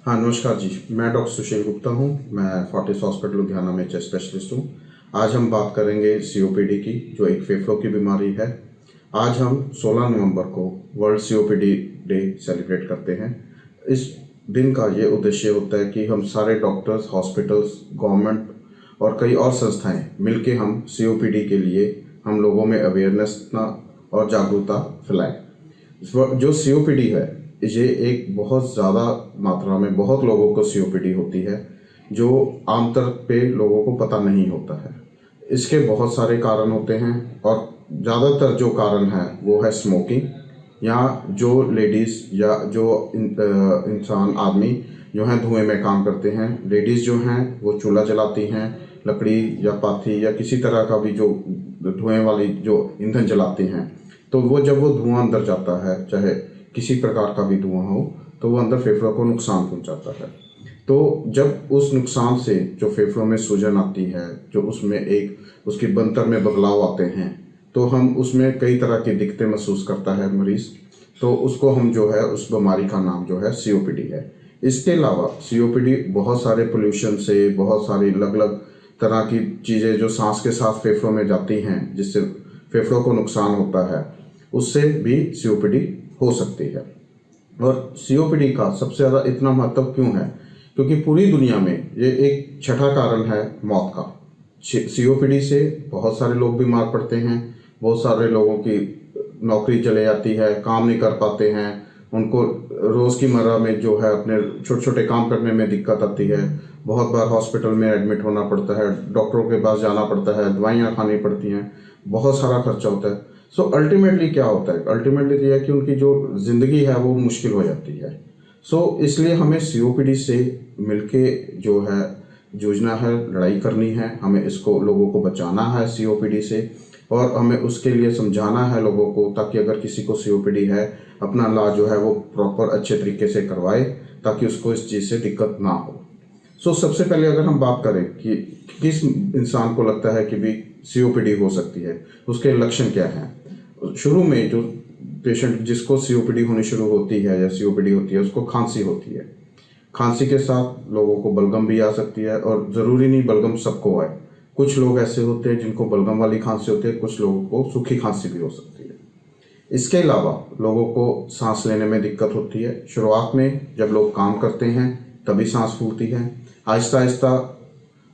हाँ, नमस्कार जी। मैं डॉक्टर सुशील गुप्ता हूँ। मैं फोर्टिस हॉस्पिटल लुधियाना में चेस्ट स्पेशलिस्ट हूँ। आज हम बात करेंगे सीओपीडी की, जो एक फेफड़ों की बीमारी है। आज हम 16 नवंबर को वर्ल्ड सीओपीडी डे सेलिब्रेट करते हैं। इस दिन का ये उद्देश्य होता है कि हम सारे डॉक्टर्स, हॉस्पिटल्स, गवर्नमेंट और कई और संस्थाएं मिलके हम सीओपीडी के लिए हम लोगों में अवेयरनेस और जागरूकता फैलाएं। जो सीओपीडी है, ये एक बहुत ज़्यादा मात्रा में बहुत लोगों को सीओपीडी होती है, जो आमतौर पे लोगों को पता नहीं होता है। इसके बहुत सारे कारण होते हैं और ज़्यादातर जो कारण है वो है स्मोकिंग, या जो लेडीज़ या जो इंसान आदमी जो हैं धुएं में काम करते हैं। लेडीज़ जो हैं वो चूल्हा जलाती हैं, लकड़ी या पाथी या किसी तरह का भी जो धुएं वाली जो ईंधन जलाती हैं, तो वो जब वो धुआं अंदर जाता है, चाहे किसी प्रकार का भी धुआं हो, तो वो अंदर फेफड़ों को नुकसान पहुंचाता है। तो जब उस नुकसान से जो फेफड़ों में सूजन आती है, जो उसमें एक उसकी बनतर में बदलाव आते हैं, तो हम उसमें कई तरह की दिक्कतें महसूस करता है मरीज़। तो उसको हम जो है उस बीमारी का नाम जो है सीओपीडी है। इसके अलावा सीओपीडी बहुत सारे पोल्यूशन से, बहुत सारी अलग अलग तरह की चीज़ें जो सांस के साथ फेफड़ों में जाती हैं, जिससे फेफड़ों को नुकसान होता है, उससे भी सीओपीडी हो सकती है। और सीओपीडी का सबसे ज़्यादा इतना महत्व क्यों है? क्योंकि पूरी दुनिया में ये एक छठा कारण है मौत का। सीओपीडी से बहुत सारे लोग बीमार पड़ते हैं, बहुत सारे लोगों की नौकरी चले जाती है, काम नहीं कर पाते हैं, उनको रोज़मर्रा में जो है अपने छोटे छोटे काम करने में दिक्कत आती है। बहुत बार हॉस्पिटल में एडमिट होना पड़ता है, डॉक्टरों के पास जाना पड़ता है, दवाइयाँ खानी पड़ती हैं, बहुत सारा खर्चा होता है। सो अल्टीमेटली क्या होता है? अल्टीमेटली ये है कि उनकी जो ज़िंदगी है वो मुश्किल हो जाती है। इसलिए हमें सीओपीडी से मिलके जो है जूझना है, लड़ाई करनी है। हमें इसको लोगों को बचाना है सीओपीडी से, और हमें उसके लिए समझाना है लोगों को, ताकि अगर किसी को सीओपीडी है, अपना इलाज जो है वो प्रॉपर अच्छे तरीके से करवाए, ताकि उसको इस चीज़ से दिक्कत ना हो। सबसे पहले अगर हम बात करें कि किस इंसान को लगता है कि भी सीओपीडी हो सकती है, उसके लक्षण क्या हैं। शुरू में जो पेशेंट जिसको सीओपीडी होनी शुरू होती है या सीओपीडी होती है, उसको खांसी होती है। खांसी के साथ लोगों को बलगम भी आ सकती है, और ज़रूरी नहीं बलगम सबको आए। कुछ लोग ऐसे होते हैं जिनको बलगम वाली खांसी होती है, कुछ लोगों को सूखी खांसी भी हो सकती है। इसके अलावा लोगों को सांस लेने में दिक्कत होती है। शुरुआत में जब लोग काम करते हैं तभी सांस फूलती है। आहिस्ता आहिस्ता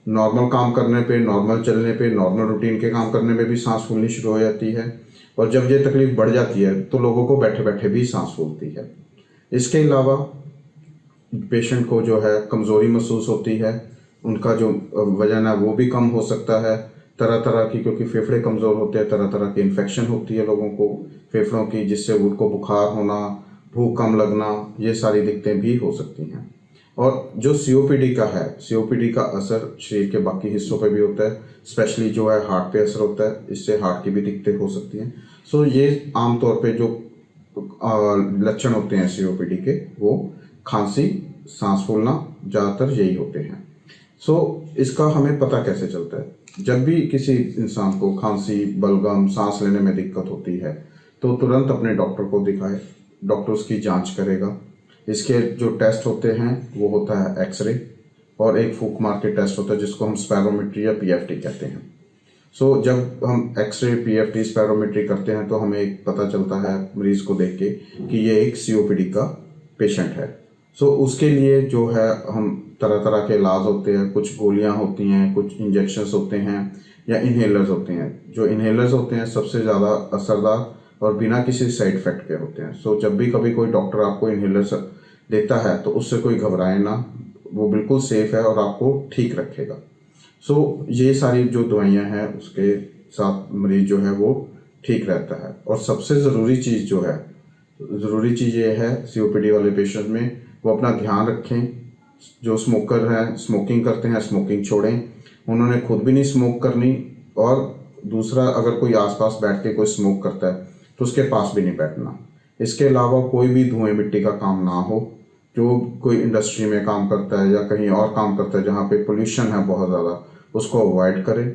नॉर्मल काम करने पे, नॉर्मल चलने पे, नॉर्मल रूटीन के काम करने में भी सांस फूलनी शुरू हो जाती है। और जब ये तकलीफ बढ़ जाती है तो लोगों को बैठे बैठे भी सांस फूलती है। इसके अलावा पेशेंट को जो है कमज़ोरी महसूस होती है, उनका जो वजन है वो भी कम हो सकता है। तरह तरह की, क्योंकि फेफड़े कमज़ोर होते हैं, तरह तरह की इन्फेक्शन होती है लोगों को फेफड़ों की, जिससे उनको बुखार होना, भूख कम लगना, ये सारी दिक्कतें भी हो सकती हैं। और जो सीओपीडी का है, सीओपीडी का असर शरीर के बाकी हिस्सों पे भी होता है, स्पेशली जो है हार्ट पे असर होता है, इससे हार्ट की भी दिक्कतें हो सकती हैं। ये आमतौर पे जो लक्षण होते हैं सीओपीडी के, वो खांसी, सांस फूलना, ज़्यादातर यही होते हैं। इसका हमें पता कैसे चलता है? जब भी किसी इंसान को खांसी, बलगम, सांस लेने में दिक्कत होती है, तो तुरंत अपने डॉक्टर को दिखाए। डॉक्टर उसकी जांच करेगा। इसके जो टेस्ट होते हैं वो होता है एक्सरे, और एक फूक मार के टेस्ट होता है जिसको हम स्पायरोमेट्री या पीएफटी कहते हैं। जब हम एक्सरे, पीएफटी, स्पायरोमेट्री करते हैं तो हमें एक पता चलता है मरीज़ को देख के कि ये एक सीओपीडी का पेशेंट है। उसके लिए जो है हम तरह तरह के इलाज होते हैं, कुछ गोलियां होती हैं, कुछ इंजेक्शंस होते हैं, या इन्हेलर्स होते हैं। जो इन्हेलर्स होते हैं सबसे ज़्यादा असरदार और बिना किसी साइड इफेक्ट के होते हैं। जब भी कभी कोई डॉक्टर आपको इन्हेलर्स देता है तो उससे कोई घबराए ना, वो बिल्कुल सेफ़ है और आपको ठीक रखेगा। ये सारी जो दवाइयाँ हैं उसके साथ मरीज जो है वो ठीक रहता है। और सबसे ज़रूरी चीज़ जो है, ज़रूरी चीज़ ये है सीओपीडी वाले पेशेंट में, वो अपना ध्यान रखें। जो स्मोकर हैं, स्मोकिंग करते हैं, स्मोकिंग छोड़ें। उन्होंने खुद भी नहीं स्मोक करनी, और दूसरा अगर कोई आसपास बैठ के कोई स्मोक करता है तो उसके पास भी नहीं बैठना। इसके अलावा कोई भी धुएं मिट्टी का काम ना हो। जो कोई इंडस्ट्री में काम करता है या कहीं और काम करता है जहाँ पे पोल्यूशन है बहुत ज़्यादा, उसको अवॉइड करें।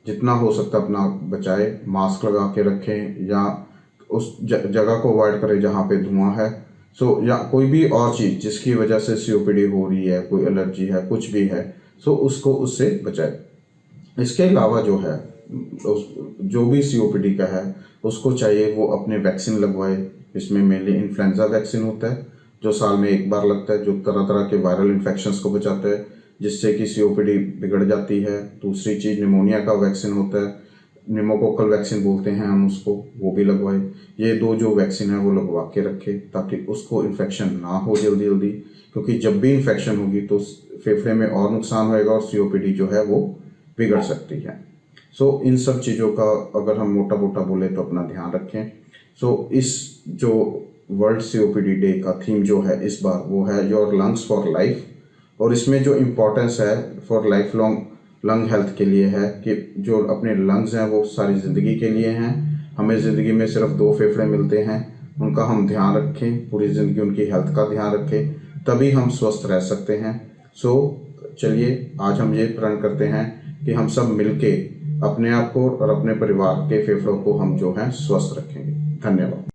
जितना हो सकता अपना बचाए, मास्क लगा के रखें, या उस जगह को अवॉइड करें जहाँ पे धुआं है। सो या कोई भी और चीज़ जिसकी वजह से सीओपीडी हो रही है, कोई एलर्जी है, कुछ भी है, सो उसको उससे बचाए। इसके अलावा जो है जो भी सीओपीडी का है उसको चाहिए वो अपने वैक्सीन लगवाए। इसमें मेनली इन्फ्लुएंजा वैक्सीन होता है जो साल में एक बार लगता है, जो तरह तरह के वायरल इन्फेक्शंस को बचाता है जिससे कि सीओपीडी बिगड़ जाती है। दूसरी चीज़ निमोनिया का वैक्सीन होता है, निमोकोकल वैक्सीन बोलते हैं हम उसको, वो भी लगवाए। ये दो जो वैक्सीन है वो लगवा के रखे ताकि उसको इन्फेक्शन ना हो जल्दी जल्दी, क्योंकि जब भी इन्फेक्शन होगी तो फेफड़े में और नुकसान होएगा और सीओपीडी जो है वो बिगड़ सकती है। सो इन सब चीज़ों का अगर हम मोटा मोटा बोले तो अपना ध्यान रखें। सो इस जो वर्ल्ड सीओपीडी डे का थीम जो है इस बार वो है योर लंग्स फॉर लाइफ, और इसमें जो इम्पोर्टेंस है for life long lung health के लिए है कि जो अपने लंग्स हैं वो सारी ज़िंदगी के लिए हैं। हमें ज़िंदगी में सिर्फ 2 फेफड़े मिलते हैं, उनका हम ध्यान रखें, पूरी ज़िंदगी उनकी हेल्थ का ध्यान रखें, तभी हम स्वस्थ रह सकते हैं। सो चलिए आज हम ये प्रण करते हैं कि हम सब मिलके अपने आप को और अपने परिवार के फेफड़ों को हम जो है स्वस्थ रखेंगे। धन्यवाद।